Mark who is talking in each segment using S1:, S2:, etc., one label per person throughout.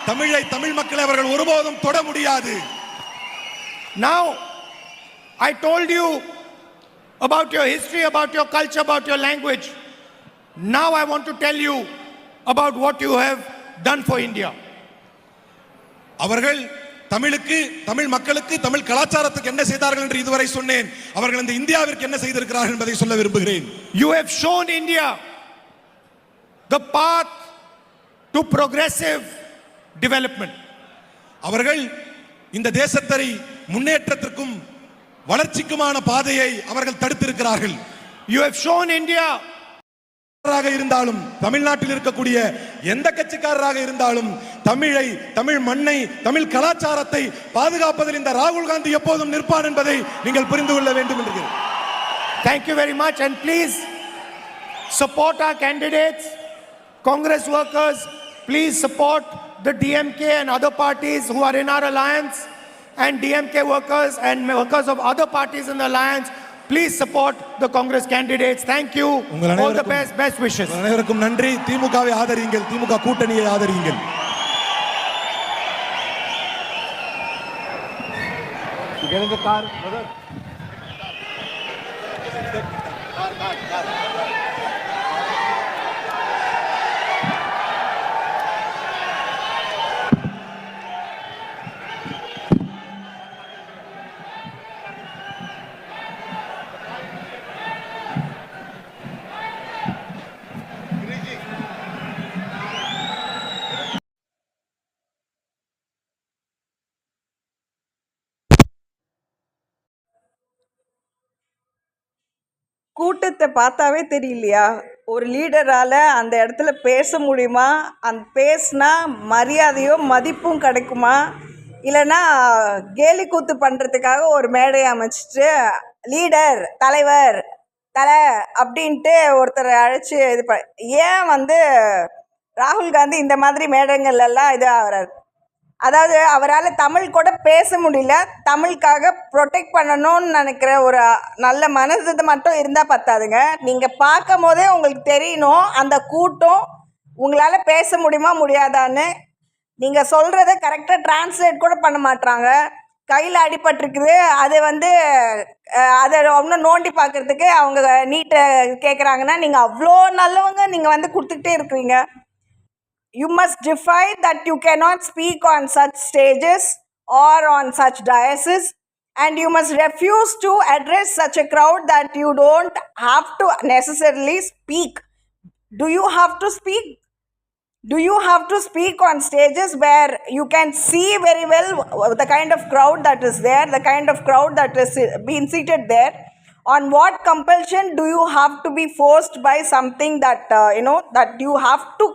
S1: தமிழை தமிழ் மக்களை அவர்கள் ஒருபோதும் தொட முடியாது.
S2: Now, I told you about your history, about your culture, about your language. Now I want to tell you about what you have done for India.
S1: அவர்கள் தமிழுக்கு, தமிழ் மக்களுக்கு, தமிழ் கலாச்சாரத்துக்கு என்ன செய்தார்கள் என்று இதுவரை சொன்னேன். அவர்கள் இந்த இந்தியாவிற்கு என்ன செய்திருக்கிறார்கள் என்பதை சொல்ல விரும்புகிறேன்.
S2: You have shown India the path to progressive development.
S1: அவர்கள் இந்த தேசத்தை முன்னேற்றத்திற்கும் வளர்ச்சிக்குமான பாதையை அவர்கள் தடுத்திருக்கிறார்கள்.
S2: You have shown India
S1: இருந்தாலும் தமிழ்நாட்டில் இருக்கக்கூடிய எந்த கட்சிக்காரராக இருந்தாலும் தமிழை, தமிழ் மண்ணை, தமிழ் கலாச்சாரத்தை பாதுகாப்பதில் இந்த ராகுல் காந்தி எப்போதும் நிற்பார் என்பதை நீங்கள் புரிந்து கொள்ள வேண்டும் என்று.
S2: Thank you very much, and please support our candidates. Congress workers, please support the DMK and other parties who are in our alliance, and DMK workers and workers of other parties in the alliance, please support the Congress candidates. Thank you. All the best wishes.
S1: அனைவருக்கும் நன்றி. திமுகவை ஆதரியுங்கள், திமுக கூட்டணியை ஆதரியுங்கள்.
S2: Get in the car, brother.
S3: கூட்டத்தை பார்த்தாவே தெரியலையா ஒரு லீடரால் அந்த இடத்துல பேச முடியுமா? அந்த பேசினா மரியாதையோ மதிப்பும் கிடைக்குமா? இல்லைன்னா கேலி கூத்து பண்ணுறதுக்காக ஒரு மேடையை அமைச்சிட்டு லீடர், தலைவர், தலை அப்படின்ட்டு ஒருத்தரை அழைச்சி ஏன் ராகுல் காந்தி இந்த மாதிரி மேடைகள்லாம் இது ஆகிறார்? அதாவது அவரால் தமிழ் கூட பேச முடியல. தமிழுக்காக ப்ரொடெக்ட் பண்ணணும்னு நினைக்கிற ஒரு நல்ல மனது மட்டும் இருந்தால் பத்தாதுங்க. நீங்கள் பார்க்கும் போதே உங்களுக்கு தெரியணும் அந்த கூட்டம் உங்களால் பேச முடியுமா முடியாதான்னு. நீங்கள் சொல்கிறத கரெக்டாக டிரான்ஸ்லேட் கூட பண்ண மாட்றாங்க. கையில் அடிபட்டிருக்குது, அது அதை ஒன்றும் நோண்டி பார்க்குறதுக்கு அவங்க நீட்டை கேட்குறாங்கன்னா நீங்கள் அவ்வளோ நல்லவங்க நீங்கள் கொடுத்துக்கிட்டே இருக்கிறீங்க. You must defy that you cannot speak on such stages or on such dioceses, and you must refuse to address such a crowd that you don't have to necessarily speak. Do you have to speak? Do you have to speak on stages where you can see very well the kind of crowd that is there, the kind of crowd that is being seated there? On what compulsion do you have to be forced by something that that you have to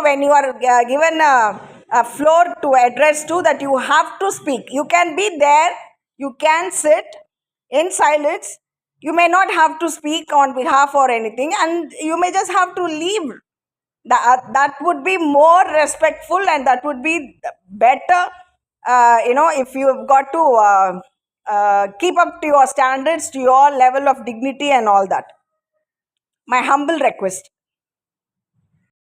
S3: when you are given a floor to address to, that you have to speak. You can be there, you can sit in silence, you may not have to speak on behalf or anything, and you may just have to leave. That would be more respectful, and that would be better, if you've got to keep up to your standards, to your level of dignity and all that. My humble request.